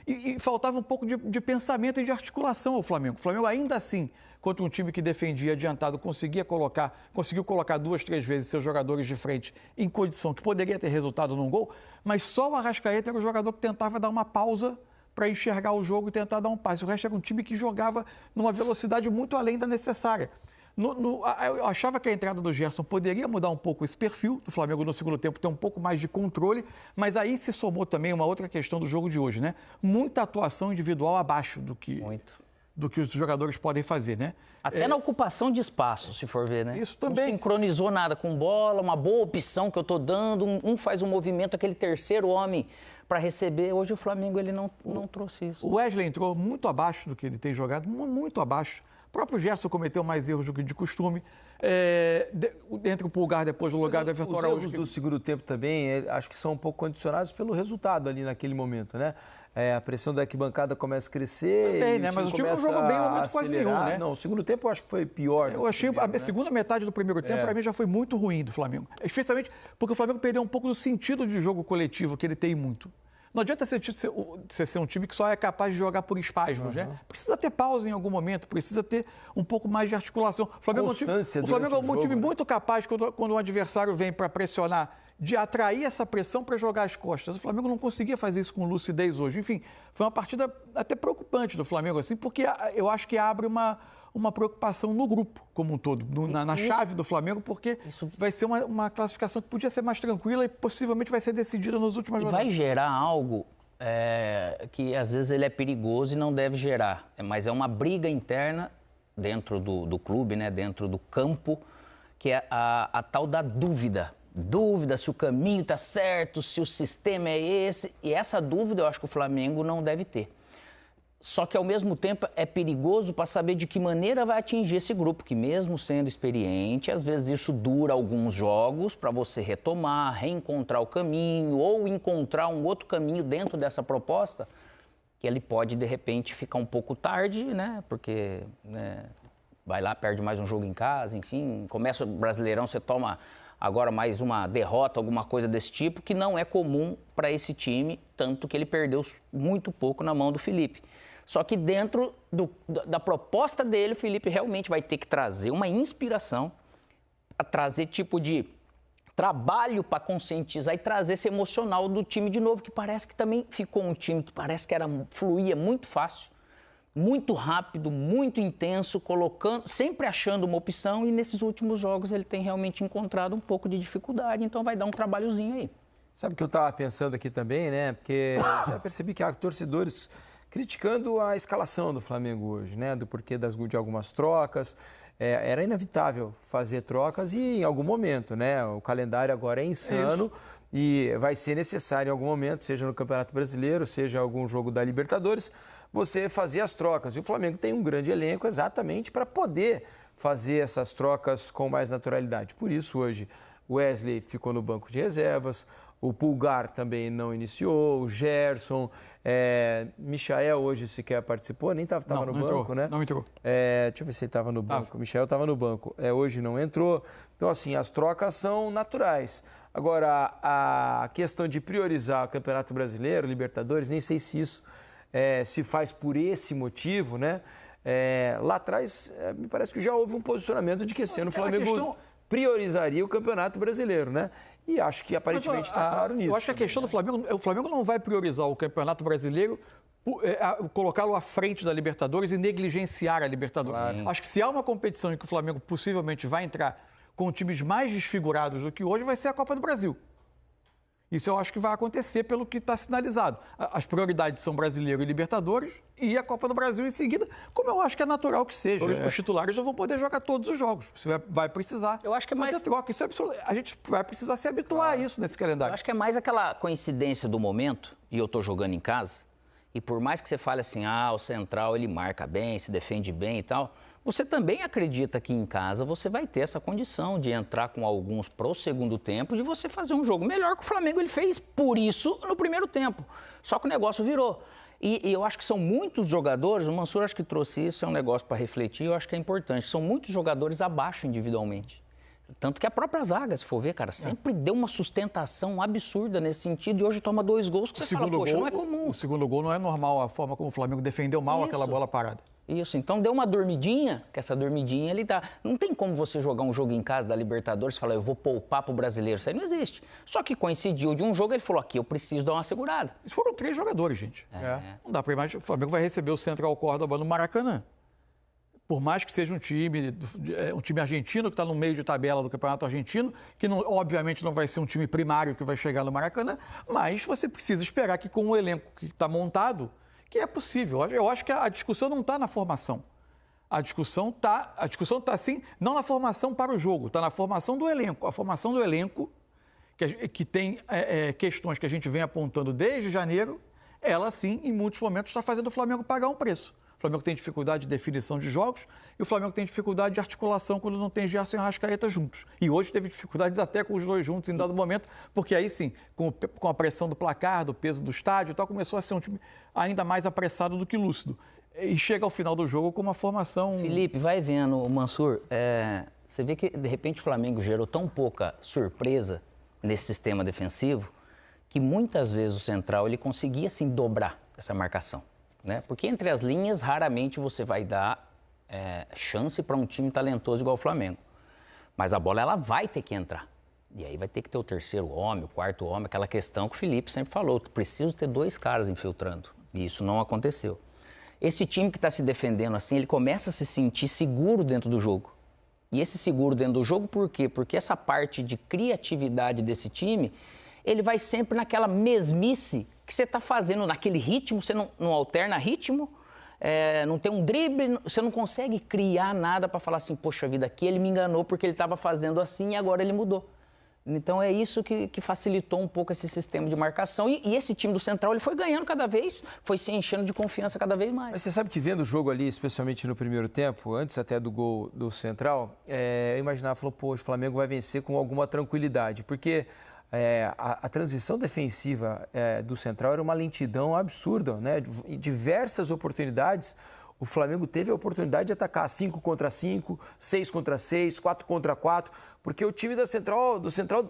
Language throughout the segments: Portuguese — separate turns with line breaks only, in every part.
E faltava um pouco de pensamento e de articulação ao Flamengo. O Flamengo, ainda assim, contra um time que defendia adiantado, conseguiu colocar 2, 3 vezes seus jogadores de frente em condição que poderia ter resultado num gol, mas só o Arrascaeta era o jogador que tentava dar uma pausa para enxergar o jogo e tentar dar um passe. O resto era um time que jogava numa velocidade muito além da necessária. Eu achava que a entrada do Gerson poderia mudar um pouco esse perfil do Flamengo no segundo tempo, ter um pouco mais de controle, mas aí se somou também uma outra questão do jogo de hoje, né? Muita atuação individual abaixo do que os jogadores podem fazer, né?
Até na ocupação de espaço, se for ver, né?
Isso também.
Não sincronizou nada com bola, uma boa opção que eu estou dando, um faz um movimento, aquele terceiro homem para receber. Hoje o Flamengo ele não trouxe isso.
O Wesley entrou muito abaixo do que ele tem jogado, muito abaixo. O próprio Gerson cometeu mais erros do que de costume. Entre o Pulgar, depois do lugar do Everton Araújo.
Os erros do segundo tempo também, acho que são um pouco condicionados pelo resultado ali naquele momento, né? A pressão da arquibancada começa a crescer.
Também, né? Mas o time não jogou bem no momento quase nenhum, né?
Não, o segundo tempo eu acho que foi pior.
Eu achei a segunda metade do primeiro tempo, para mim, já foi muito ruim do Flamengo. Especialmente porque o Flamengo perdeu um pouco do sentido de jogo coletivo que ele tem muito. Não adianta você ser um time que só é capaz de jogar por espasmos, né? Precisa ter pausa em algum momento, precisa ter um pouco mais de articulação. O Flamengo é um time muito capaz, quando um adversário vem para pressionar, de atrair essa pressão para jogar as costas. O Flamengo não conseguia fazer isso com lucidez hoje. Enfim, foi uma partida até preocupante do Flamengo, assim, porque eu acho que abre uma preocupação no grupo como um todo, na chave do Flamengo, porque vai ser uma classificação que podia ser mais tranquila e possivelmente vai ser decidida nas últimas rodadas.
Vai gerar algo que às vezes ele é perigoso e não deve gerar, mas é uma briga interna dentro do clube, né, dentro do campo, que é a tal da dúvida. Dúvida se o caminho está certo, se o sistema é esse. E essa dúvida eu acho que o Flamengo não deve ter. Só que, ao mesmo tempo, é perigoso para saber de que maneira vai atingir esse grupo, que mesmo sendo experiente, às vezes isso dura alguns jogos para você retomar, reencontrar o caminho ou encontrar um outro caminho dentro dessa proposta, que ele pode, de repente, ficar um pouco tarde, né? Porque vai lá, perde mais um jogo em casa, enfim, começa o Brasileirão, você toma agora mais uma derrota, alguma coisa desse tipo, que não é comum para esse time, tanto que ele perdeu muito pouco na mão do Felipe. Só que dentro da proposta dele, o Felipe realmente vai ter que trazer uma inspiração, trazer tipo de trabalho para conscientizar e trazer esse emocional do time de novo, que parece que também ficou um time que parece que fluía muito fácil, muito rápido, muito intenso, sempre achando uma opção, e nesses últimos jogos ele tem realmente encontrado um pouco de dificuldade, então vai dar um trabalhozinho aí.
Sabe o que eu estava pensando aqui também, né? Porque já percebi que há torcedores criticando a escalação do Flamengo hoje, né? Do porquê de algumas trocas. Era inevitável fazer trocas e em algum momento, né? O calendário agora é insano e vai ser necessário em algum momento, seja no Campeonato Brasileiro, seja algum jogo da Libertadores, você fazer as trocas. E o Flamengo tem um grande elenco exatamente para poder fazer essas trocas com mais naturalidade. Por isso, hoje, o Wesley ficou no banco de reservas, o Pulgar também não iniciou, o Gerson, Michael hoje sequer participou, nem estava no banco,
entrou,
né?
Não entrou.
Deixa eu ver se ele estava no banco. O Michael estava no banco, hoje não entrou. Então, assim, as trocas são naturais. Agora, a questão de priorizar o Campeonato Brasileiro, Libertadores, nem sei se isso se faz por esse motivo, né? Lá atrás, me parece que já houve um posicionamento de que esse ano o Flamengo priorizaria o Campeonato Brasileiro, né? E acho que aparentemente está claro nisso.
Eu acho que a questão do Flamengo, o Flamengo não vai priorizar o Campeonato Brasileiro, colocá-lo à frente da Libertadores e negligenciar a Libertadores. Claro. Acho que se há uma competição em que o Flamengo possivelmente vai entrar com times mais desfigurados do que hoje, vai ser a Copa do Brasil. Isso eu acho que vai acontecer pelo que está sinalizado. As prioridades são Brasileiro e Libertadores e a Copa do Brasil em seguida, como eu acho que é natural que seja. Os titulares não vão poder jogar todos os jogos. Você vai precisar fazer troca. Isso é absurdo. A gente vai precisar se habituar a isso nesse calendário.
Eu acho que é mais aquela coincidência do momento, e eu estou jogando em casa, e por mais que você fale assim, o central ele marca bem, se defende bem e tal, você também acredita que em casa você vai ter essa condição de entrar com alguns pro segundo tempo, de você fazer um jogo melhor que o Flamengo ele fez por isso no primeiro tempo. Só que o negócio virou. E eu acho que são muitos jogadores, o Mansur acho que trouxe isso, é um negócio para refletir, eu acho que é importante. São muitos jogadores abaixo individualmente. Tanto que a própria zaga, se for ver, cara, sempre deu uma sustentação absurda nesse sentido e hoje toma 2 gols que você fala, poxa, não é comum.
O segundo gol não é normal, a forma como o Flamengo defendeu mal aquela bola parada.
Isso, então deu uma dormidinha, que essa dormidinha ele dá. Não tem como você jogar um jogo em casa da Libertadores e falar, eu vou poupar pro brasileiro, isso aí não existe. Só que coincidiu de um jogo, ele falou, aqui eu preciso dar uma segurada.
Isso foram 3 jogadores, gente. Não dá para imaginar, o Flamengo vai receber o Central Córdoba no Maracanã. Por mais que seja um time argentino que está no meio de tabela do Campeonato Argentino, que não, obviamente não vai ser um time primário que vai chegar no Maracanã, mas você precisa esperar que com o elenco que está montado, que é possível. Eu acho que a discussão não está na formação. A discussão está sim, não na formação para o jogo, está na formação do elenco. A formação do elenco, que tem questões que a gente vem apontando desde janeiro, ela sim, em muitos momentos, está fazendo o Flamengo pagar um preço. O Flamengo tem dificuldade de definição de jogos e o Flamengo tem dificuldade de articulação quando não tem Gerson e Arrascaeta juntos. E hoje teve dificuldades até com os dois juntos em dado momento, porque aí sim, com a pressão do placar, do peso do estádio e tal, começou a ser um time ainda mais apressado do que lúcido. E chega ao final do jogo com uma formação...
Felipe, vai vendo, Mansur, você vê que de repente o Flamengo gerou tão pouca surpresa nesse sistema defensivo que muitas vezes o central ele conseguia sim dobrar essa marcação. Né? Porque entre as linhas, raramente você vai dar chance para um time talentoso igual o Flamengo. Mas a bola ela vai ter que entrar. E aí vai ter que ter o terceiro homem, o quarto homem, aquela questão que o Felipe sempre falou. Preciso ter 2 caras infiltrando. E isso não aconteceu. Esse time que está se defendendo assim, ele começa a se sentir seguro dentro do jogo. E esse seguro dentro do jogo, por quê? Porque essa parte de criatividade desse time, ele vai sempre naquela mesmice que você está fazendo naquele ritmo, você não alterna ritmo, não tem um drible, você não consegue criar nada para falar assim, poxa vida, aqui ele me enganou porque ele estava fazendo assim e agora ele mudou. Então é isso que facilitou um pouco esse sistema de marcação e esse time do Central ele foi ganhando cada vez, foi se enchendo de confiança cada vez mais.
Mas você sabe que vendo o jogo ali, especialmente no primeiro tempo, antes até do gol do Central, eu imaginava, falou, poxa, o Flamengo vai vencer com alguma tranquilidade, porque... A transição defensiva do Central era uma lentidão absurda, né? Em diversas oportunidades, o Flamengo teve a oportunidade de atacar 5 contra 5, 6 contra 6, 4 contra 4, porque o time do Central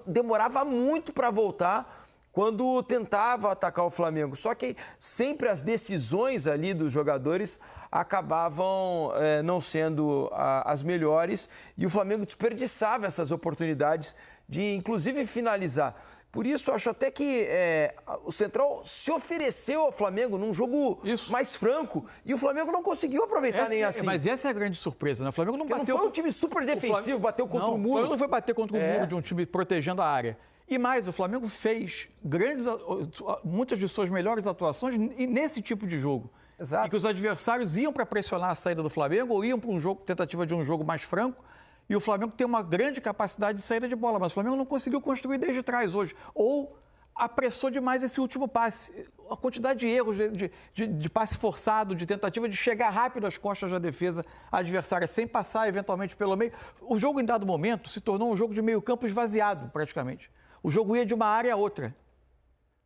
demorava muito para voltar quando tentava atacar o Flamengo. Só que sempre as decisões ali dos jogadores acabavam não sendo as melhores e o Flamengo desperdiçava essas oportunidades de, inclusive, finalizar. Por isso, acho até que o Central se ofereceu ao Flamengo num jogo mais franco e o Flamengo não conseguiu aproveitar nem assim.
Mas essa é a grande surpresa, né? O Flamengo não bateu...
Não foi um time super defensivo, bateu contra o muro.
O Flamengo não foi bater contra o muro de um time protegendo a área. E mais, o Flamengo fez muitas de suas melhores atuações nesse tipo de jogo.
Exato.
E que os adversários iam para pressionar a saída do Flamengo ou iam para tentativa de um jogo mais franco. E o Flamengo tem uma grande capacidade de saída de bola, mas o Flamengo não conseguiu construir desde trás hoje. Ou apressou demais esse último passe. A quantidade de erros, de passe forçado, de tentativa de chegar rápido às costas da defesa adversária, sem passar eventualmente pelo meio. O jogo, em dado momento, se tornou um jogo de meio campo esvaziado, praticamente. O jogo ia de uma área a outra.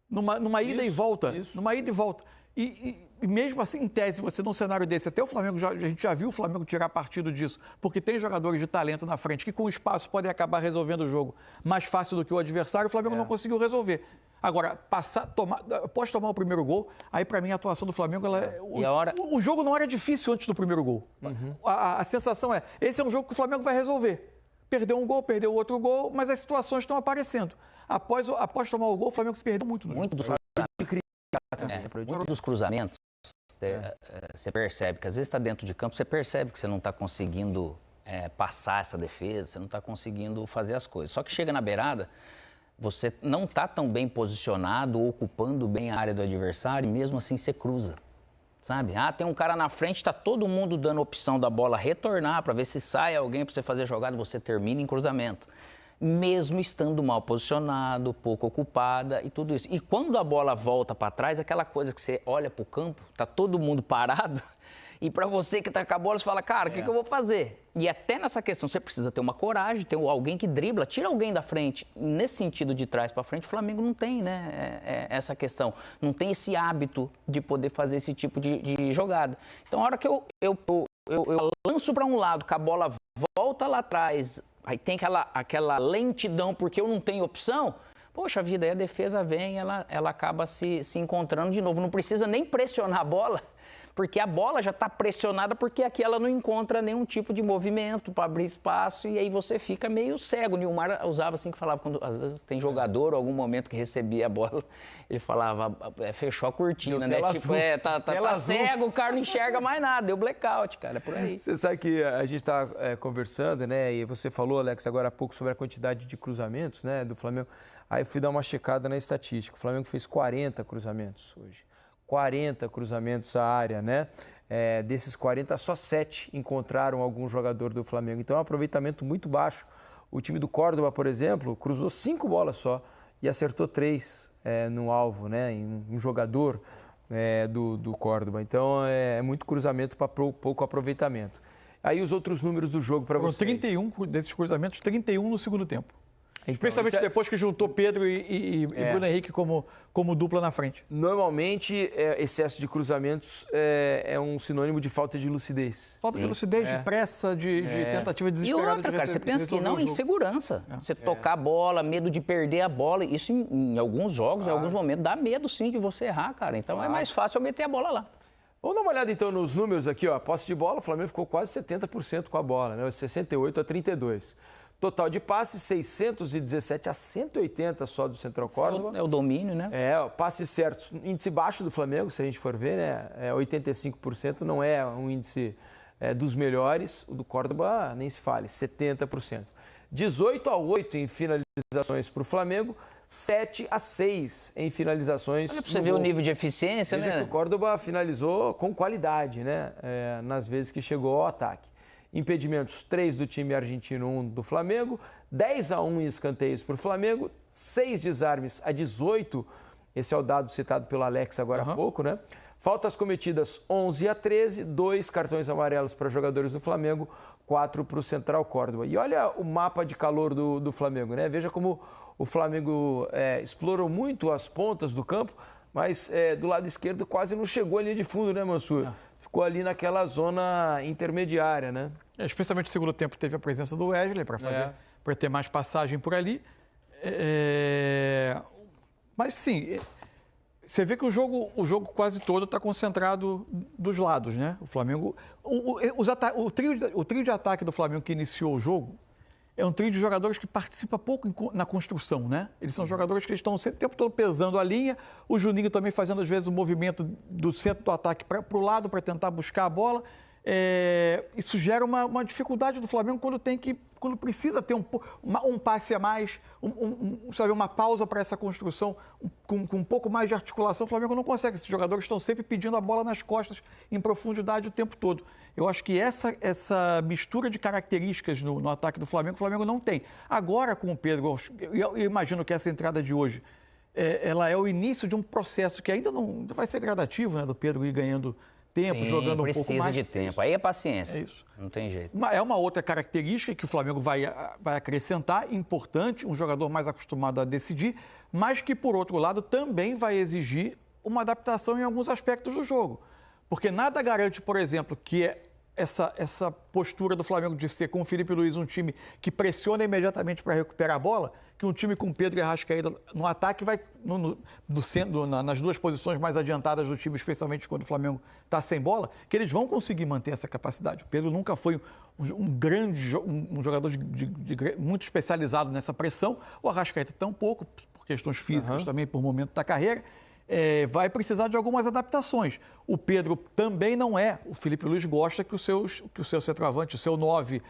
Numa ida e volta. Numa ida e volta. E mesmo assim, em tese, você num cenário desse, até o Flamengo, a gente já viu o Flamengo tirar partido disso, porque tem jogadores de talento na frente que com espaço podem acabar resolvendo o jogo mais fácil do que o adversário, o Flamengo não conseguiu resolver. Agora, após tomar o primeiro gol, aí para mim a atuação do Flamengo, o jogo não era difícil antes do primeiro gol. A sensação esse é um jogo que o Flamengo vai resolver. Perdeu um gol, perdeu outro gol, mas as situações estão aparecendo. Após tomar o gol, o Flamengo se perdeu muito.
Muito dos cruzamentos, você percebe que às vezes está dentro de campo, você percebe que você não está conseguindo passar essa defesa, você não está conseguindo fazer as coisas. Só que chega na beirada, você não está tão bem posicionado, ocupando bem a área do adversário e mesmo assim você cruza. Sabe? Tem um cara na frente, está todo mundo dando opção da bola retornar para ver se sai alguém para você fazer jogada, você termina em cruzamento. Mesmo estando mal posicionado, pouco ocupada e tudo isso. E quando a bola volta para trás, aquela coisa que você olha para o campo, está todo mundo parado, e para você que está com a bola, você fala, cara, o que eu vou fazer? E até nessa questão, você precisa ter uma coragem, ter alguém que dribla, tira alguém da frente. Nesse sentido de trás para frente, o Flamengo não tem, né, essa questão. Não tem esse hábito de poder fazer esse tipo de jogada. Então, a hora que eu lanço para um lado, que a bola volta lá atrás, aí tem aquela lentidão porque eu não tenho opção. Poxa vida, aí a defesa vem, ela acaba se encontrando de novo. Não precisa nem pressionar a bola, porque a bola já está pressionada porque aqui ela não encontra nenhum tipo de movimento para abrir espaço e aí você fica meio cego. O Nilmar usava assim que falava, quando às vezes tem jogador, algum momento que recebia a bola, ele falava, fechou a cortina, né? Tipo, tá cego, o cara não enxerga mais nada, deu blackout, cara, é por aí.
Você sabe que a gente está conversando, né? E você falou, Alex, agora há pouco sobre a quantidade de cruzamentos, né, do Flamengo. Aí eu fui dar uma checada na estatística. O Flamengo fez 40 cruzamentos hoje. 40 cruzamentos à área, né? Desses 40, só 7 encontraram algum jogador do Flamengo. Então é um aproveitamento muito baixo. O time do Córdoba, por exemplo, cruzou 5 bolas só e acertou 3 no alvo, né? Em um jogador do Córdoba. Então é muito cruzamento para pouco aproveitamento. Aí os outros números do jogo para vocês.
31 desses cruzamentos, 31 no segundo tempo. Então, especialmente depois que juntou Pedro e Bruno Henrique como dupla na frente.
Normalmente, excesso de cruzamentos é um sinônimo de falta de lucidez.
Falta de lucidez, de pressa, de tentativa desesperada.
E outra, cara, você pensa que não, insegurança. Você tocar a bola, medo de perder a bola. Isso em alguns jogos, em alguns momentos, dá medo sim de você errar, cara. Então é mais fácil eu meter a bola lá.
Vamos dar uma olhada então nos números aqui, ó. Posse de bola, o Flamengo ficou quase 70% com a bola, né? 68-32. Total de passes, 617 a 180 só do Central Córdoba.
É o domínio, né?
Passes certos, índice baixo do Flamengo, se a gente for ver, né? 85% não é um índice dos melhores. O do Córdoba, nem se fale, 70%. 18-8 em finalizações para o Flamengo, 7-6 em finalizações.
Olha para você ver o nível de eficiência,
Veja que o Córdoba finalizou com qualidade, né? Nas vezes que chegou ao ataque. Impedimentos, 3 do time argentino, 1 do Flamengo. 10-1 em escanteios para o Flamengo. 6 desarmes a 18. Esse é o dado citado pelo Alex agora há pouco, né? Faltas cometidas, 11-13. 2 cartões amarelos para jogadores do Flamengo. 4 para o Central Córdoba. E olha o mapa de calor do Flamengo, né? Veja como o Flamengo explorou muito as pontas do campo, mas do lado esquerdo quase não chegou à linha de fundo, né, Mansur? Ficou ali naquela zona intermediária, né?
Especialmente no segundo tempo teve a presença do Wesley para ter mais passagem por ali. Mas sim, você vê que o jogo quase todo está concentrado dos lados, né? O Flamengo, o trio de ataque do Flamengo que iniciou o jogo é um trio de jogadores que participa pouco na construção, né? Eles são jogadores que estão o tempo todo pesando a linha, o Juninho também fazendo às vezes o movimento do centro do ataque para o lado para tentar buscar a bola. Isso gera uma dificuldade do Flamengo quando precisa ter um passe a mais, sabe, uma pausa para essa construção, com um pouco mais de articulação. O Flamengo não consegue. Esses jogadores estão sempre pedindo a bola nas costas, em profundidade o tempo todo. Eu acho que essa mistura de características no ataque do Flamengo, o Flamengo não tem. Agora, com o Pedro, eu imagino que essa entrada de hoje, ela é o início de um processo que ainda não vai ser gradativo, né, do Pedro ir ganhando tempo, jogando um pouco mais.
Precisa de tempo. Aí é paciência.
É isso.
Não tem jeito.
É uma outra característica que o Flamengo vai acrescentar, importante, um jogador mais acostumado a decidir, mas que, por outro lado, também vai exigir uma adaptação em alguns aspectos do jogo. Porque nada garante, por exemplo, que essa postura do Flamengo de ser, com o Felipe Luiz, um time que pressiona imediatamente para recuperar a bola, que um time com Pedro e Arrascaeta no ataque vai, nas duas posições mais adiantadas do time, especialmente quando o Flamengo está sem bola, que eles vão conseguir manter essa capacidade. O Pedro nunca foi um jogador muito especializado nessa pressão, o Arrascaeta tampouco, por questões físicas também, por momento da carreira. Vai precisar de algumas adaptações. O Pedro também não é. O Felipe Luiz gosta que o seu centroavante, o seu 9,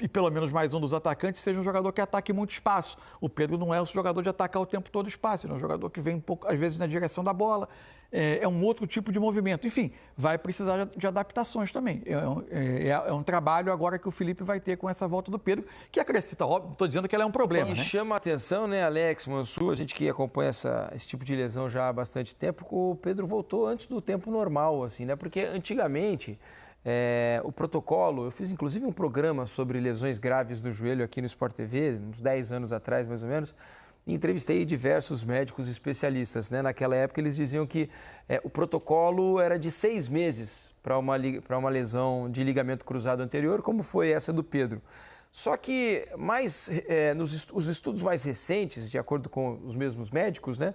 e pelo menos mais um dos atacantes, seja um jogador que ataque muito espaço. O Pedro não é um jogador de atacar o tempo todo espaço, ele é um jogador que vem um pouco, às vezes, na direção da bola. É um outro tipo de movimento. Enfim, vai precisar de adaptações também. É um trabalho agora que o Felipe vai ter com essa volta do Pedro, que acrescenta, óbvio, estou dizendo que ela é um problema.
E
né?
chama a atenção, né, Alex, Mansur, a gente que acompanha esse tipo de lesão já há bastante tempo, o Pedro voltou antes do tempo normal, assim, né? Porque antigamente o protocolo, eu fiz inclusive um programa sobre lesões graves do joelho aqui no Sport TV, uns 10 anos atrás, mais ou menos. Entrevistei diversos médicos especialistas, né? Naquela época eles diziam que o protocolo era de 6 meses para uma lesão de ligamento cruzado anterior, como foi essa do Pedro. Só que os estudos mais recentes, de acordo com os mesmos médicos, né,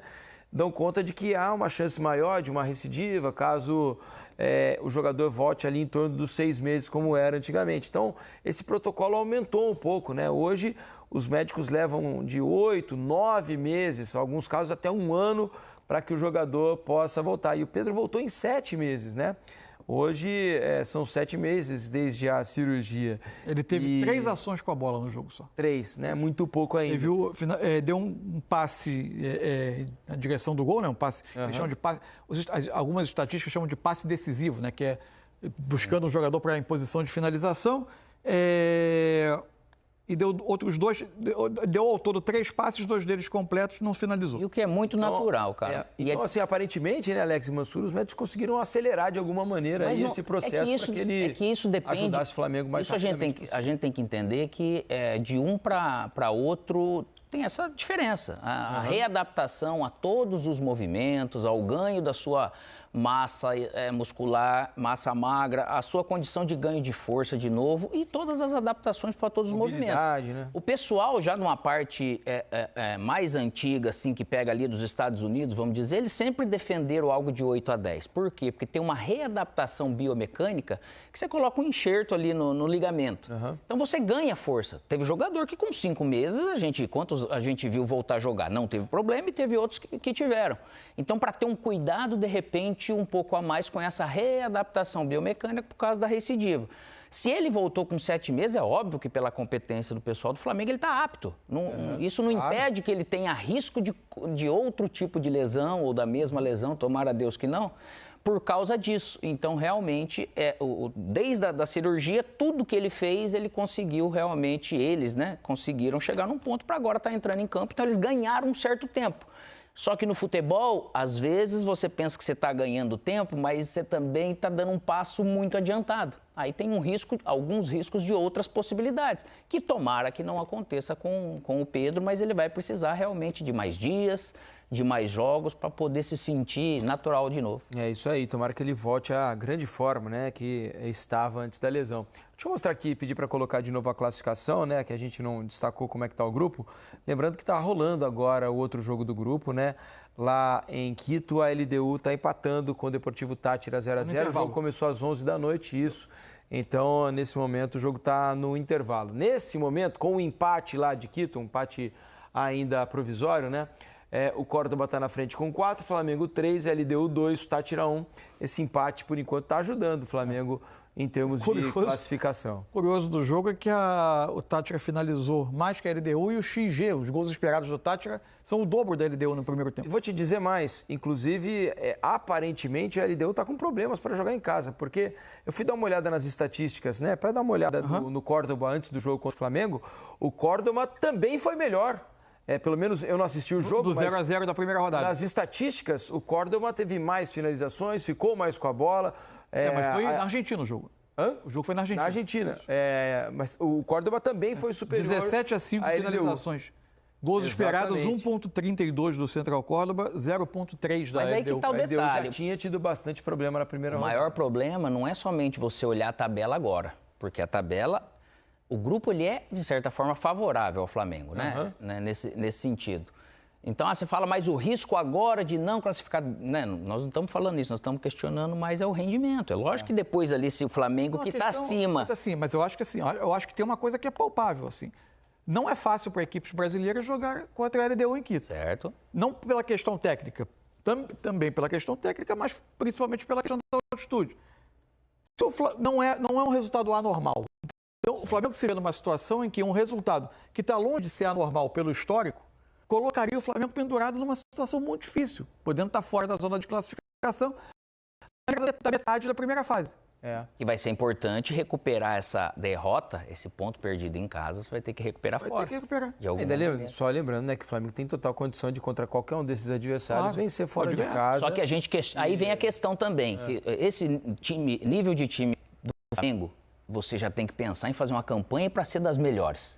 dão conta de que há uma chance maior de uma recidiva caso o jogador volte ali em torno dos 6 meses, como era antigamente. Então, esse protocolo aumentou um pouco, né? Hoje, os médicos levam de 8, 9 meses, em alguns casos até 1 ano, para que o jogador possa voltar. E o Pedro voltou em 7 meses, né? Hoje são 7 meses desde a cirurgia.
Ele teve 3 ações com a bola no jogo só.
3, né? Muito pouco ainda.
Deu um passe na direção do gol, né? Um passe, eles chamam de passe, algumas estatísticas chamam de passe decisivo, né? Que é buscando um jogador para em posição de finalização. E deu outros 2, deu ao todo 3 passes, 2 deles completos, não finalizou.
E o que é muito natural, cara.
Então, assim, aparentemente, né, Alex e Mansur, os médicos conseguiram acelerar de alguma maneira aí esse processo para que ele ajudasse o Flamengo mais rapidamente.
A gente tem que entender que de um para outro tem essa diferença. A readaptação a todos os movimentos, ao ganho da sua massa muscular, massa magra, a sua condição de ganho de força de novo e todas as adaptações para todos os movimentos.
Né?
O pessoal, já numa parte mais antiga, assim, que pega ali dos Estados Unidos, vamos dizer, eles sempre defenderam algo de 8 a 10. Por quê? Porque tem uma readaptação biomecânica que você coloca um enxerto ali no ligamento. Então você ganha força. Teve jogador que com 5 meses, quantos a gente viu voltar a jogar? Não teve problema e teve outros que tiveram. Então, para ter um cuidado, de repente, um pouco a mais com essa readaptação biomecânica por causa da recidiva. Se ele voltou com 7 meses, é óbvio que pela competência do pessoal do Flamengo ele está apto. Isso não impede que ele tenha risco de outro tipo de lesão ou da mesma lesão, tomara a Deus que não, por causa disso. Então, realmente, desde a cirurgia, tudo que ele fez, ele conseguiu realmente, eles, né, conseguiram chegar num ponto para agora estar entrando em campo. Então, eles ganharam um certo tempo. Só que no futebol, às vezes, você pensa que você está ganhando tempo, mas você também está dando um passo muito adiantado. Aí tem alguns riscos de outras possibilidades, que tomara que não aconteça com o Pedro, mas ele vai precisar realmente de mais dias, de mais jogos, para poder se sentir natural de novo.
É isso aí, tomara que ele volte à grande forma, né, que estava antes da lesão. Deixa eu mostrar aqui, pedir para colocar de novo a classificação, né, que a gente não destacou como é que está o grupo. Lembrando que está rolando agora o outro jogo do grupo, né, lá em Quito, a LDU está empatando com o Deportivo Táchira 0-0. O jogo começou às 11 da noite, isso. Então, nesse momento, o jogo está no intervalo. Nesse momento, com o empate lá de Quito, um empate ainda provisório, né, o Córdoba está na frente com 4, Flamengo 3, LDU 2, Táchira 1. Esse empate, por enquanto, está ajudando o Flamengo em termos de classificação.
O curioso do jogo é que o Táchira finalizou mais que a LDU e o XG, os gols esperados do Táchira, são o dobro da LDU no primeiro tempo.
E vou te dizer mais, inclusive, aparentemente a LDU está com problemas para jogar em casa, porque eu fui dar uma olhada nas estatísticas, né, para dar uma olhada no Córdoba antes do jogo contra o Flamengo, o Córdoba também foi melhor. Pelo menos eu não assisti o jogo,
do 0-0 da primeira rodada.
Nas estatísticas, o Córdoba teve mais finalizações, ficou mais com a bola.
Mas foi na Argentina o jogo. O jogo foi na Argentina.
Na Argentina. Mas o Córdoba também foi superior.
17-5 finalizações. Gols esperados, 1,32 do Central Córdoba, 0,3 da LDU.
Mas aí que tá o detalhe.
A LDU já tinha tido bastante problema na primeira rodada.
O maior problema não é somente você olhar a tabela agora, porque a tabela, o grupo ele é, de certa forma, favorável ao Flamengo, né? Nesse sentido. Então, você fala, mas o risco agora de não classificar... Né? Nós não estamos falando isso, nós estamos questionando, mas é o rendimento. É lógico que depois ali, se o Flamengo que está acima...
Mas eu acho que eu acho que tem uma coisa que é palpável, assim. Não é fácil para equipes brasileiras jogar contra a LDU em Quito.
Certo.
Não pela questão técnica, também pela questão técnica, mas principalmente pela questão da altitude. Não é um resultado anormal. Então, o Flamengo se vê numa situação em que um resultado que está longe de ser anormal pelo histórico, colocaria o Flamengo pendurado numa situação muito difícil, podendo estar fora da zona de classificação da metade da primeira fase.
E vai ser importante recuperar essa derrota, esse ponto perdido em casa, você vai ter que recuperar fora.
Ter que recuperar.
Só lembrando, né, que o Flamengo tem total condição de, contra qualquer um desses adversários, vencer fora de casa.
Só que aí vem a questão também, que esse nível de time do Flamengo, você já tem que pensar em fazer uma campanha para ser das melhores.